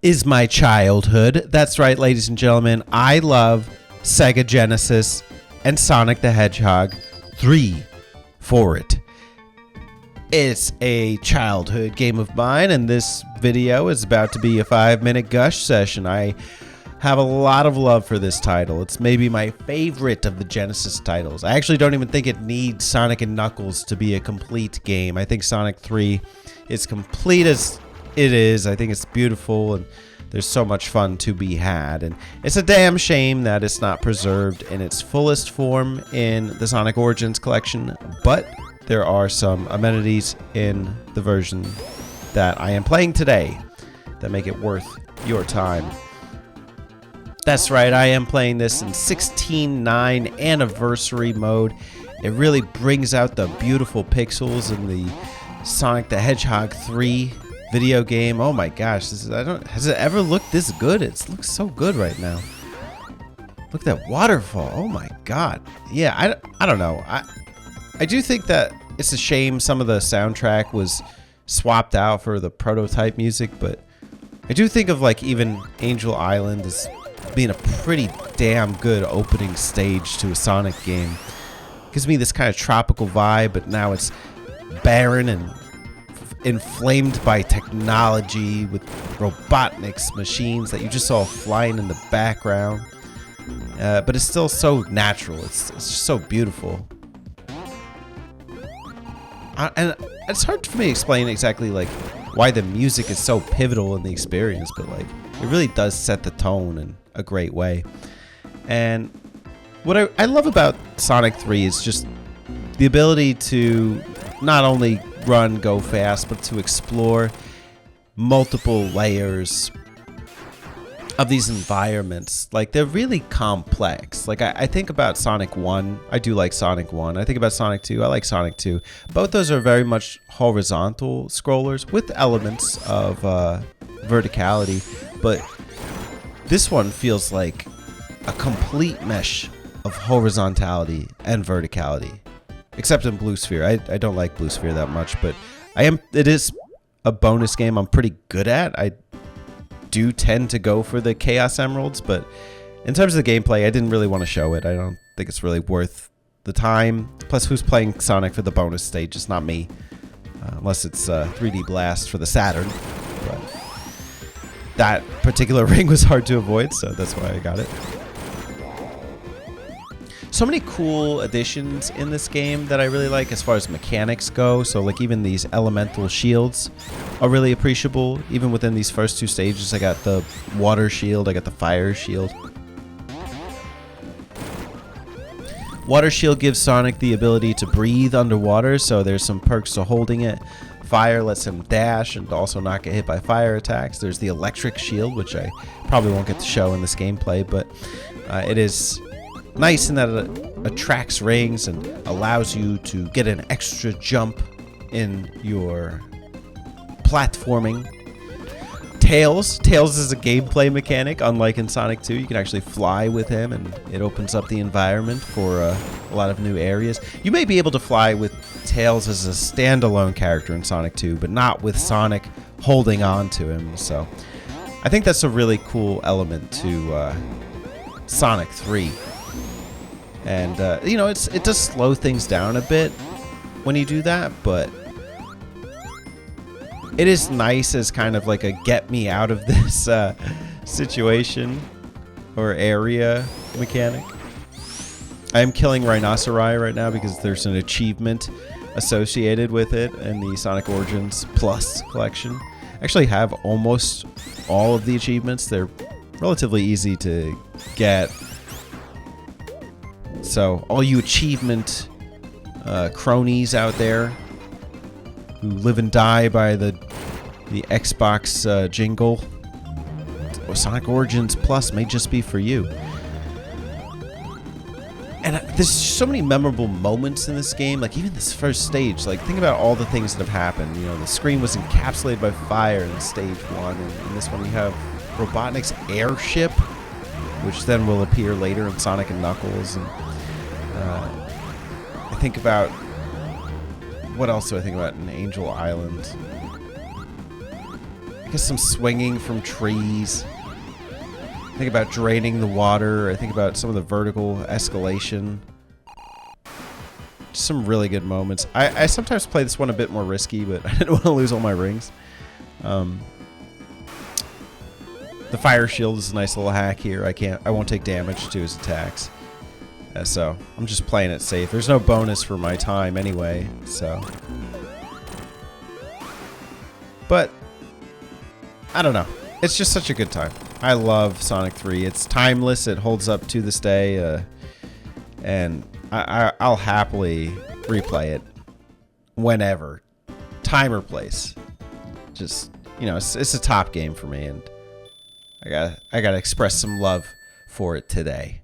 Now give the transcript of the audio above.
is my childhood. That's right, ladies and gentlemen. I love SEGA Genesis and Sonic the Hedgehog 3 for it. It's a childhood game of mine, and this video is about to be a 5-minute gush session. I have a lot of love for this title. It's maybe my favorite of the Genesis titles. I actually don't even think it needs Sonic and Knuckles to be a complete game. I think Sonic 3 is complete as it is. I think it's beautiful, and there's so much fun to be had. And it's a damn shame that it's not preserved in its fullest form in the Sonic Origins collection, but there are some amenities in the version that I am playing today that make it worth your time. That's right, I am playing this in 16:9 anniversary mode. It really brings out the beautiful pixels in the Sonic the Hedgehog 3 video game. Oh my gosh, has it ever looked this good? It looks so good right now. Look at that waterfall. Oh my god. Yeah, I don't know. I do think that it's a shame some of the soundtrack was swapped out for the prototype music, but I do think of like even Angel Island as being a pretty damn good opening stage to a Sonic game. Gives me this kind of tropical vibe, but now it's barren and inflamed by technology with robotics machines that you just saw flying in the background. But it's still so natural. It's just so beautiful. And it's hard for me to explain exactly like why the music is so pivotal in the experience, but like it really does set the tone in a great way. And what I love about Sonic 3 is just the ability to not only run, go fast, but to explore multiple layers of these environments. Like, they're really complex. Like, I think about Sonic 1. I do like Sonic 1. I think about Sonic 2. I like Sonic 2. Both those are very much horizontal scrollers with elements of verticality. But this one feels like a complete mesh of horizontality and verticality. Except in Blue Sphere. I don't like Blue Sphere that much, but it is a bonus game I'm pretty good at. I do tend to go for the Chaos Emeralds, but in terms of the gameplay, I didn't really want to show it. I don't think it's really worth the time. Plus, who's playing Sonic for the bonus stage? It's not me. Unless it's 3D Blast for the Saturn. But that particular ring was hard to avoid, so that's why I got it. So many cool additions in this game that I really like as far as mechanics go. So like even these elemental shields are really appreciable. Even within these first two stages, I got the water shield, I got the fire shield. Water shield gives Sonic the ability to breathe underwater, so there's some perks to holding it. Fire lets him dash and also not get hit by fire attacks. There's the electric shield, which I probably won't get to show in this gameplay, but it is nice in that it attracts rings and allows you to get an extra jump in your platforming. Tails is a gameplay mechanic, unlike in Sonic 2. You can actually fly with him, and it opens up the environment for a lot of new areas. You may be able to fly with Tails as a standalone character in Sonic 2, but not with Sonic holding on to him. So I think that's a really cool element to Sonic 3. And, you know, it does slow things down a bit when you do that, but it is nice as kind of like a get me out of this situation or area mechanic. I am killing Rhinoceri right now because there's an achievement associated with it in the Sonic Origins Plus collection. I actually have almost all of the achievements. They're relatively easy to get. So, all you achievement cronies out there who live and die by the Xbox jingle, well, Sonic Origins Plus may just be for you. And there's so many memorable moments in this game, like even this first stage. Like, think about all the things that have happened. You know, the screen was encapsulated by fire in stage 1, and in this one you have Robotnik's airship, which then will appear later in Sonic and Knuckles. And I think about, what else do I think about in Angel Island? think of some swinging from trees. I think about draining the water. I think about some of the vertical escalation. Just some really good moments. I sometimes play this one a bit more risky, but I didn't want to lose all my rings. The fire shield is a nice little hack here. I won't take damage to his attacks. So I'm just playing it safe. There's no bonus for my time anyway, so. But I don't know. It's just such a good time. I love Sonic 3. It's timeless. It holds up to this day, and I'll happily replay it whenever, time or place. Just, you know, it's a top game for me, and I gotta express some love for it today.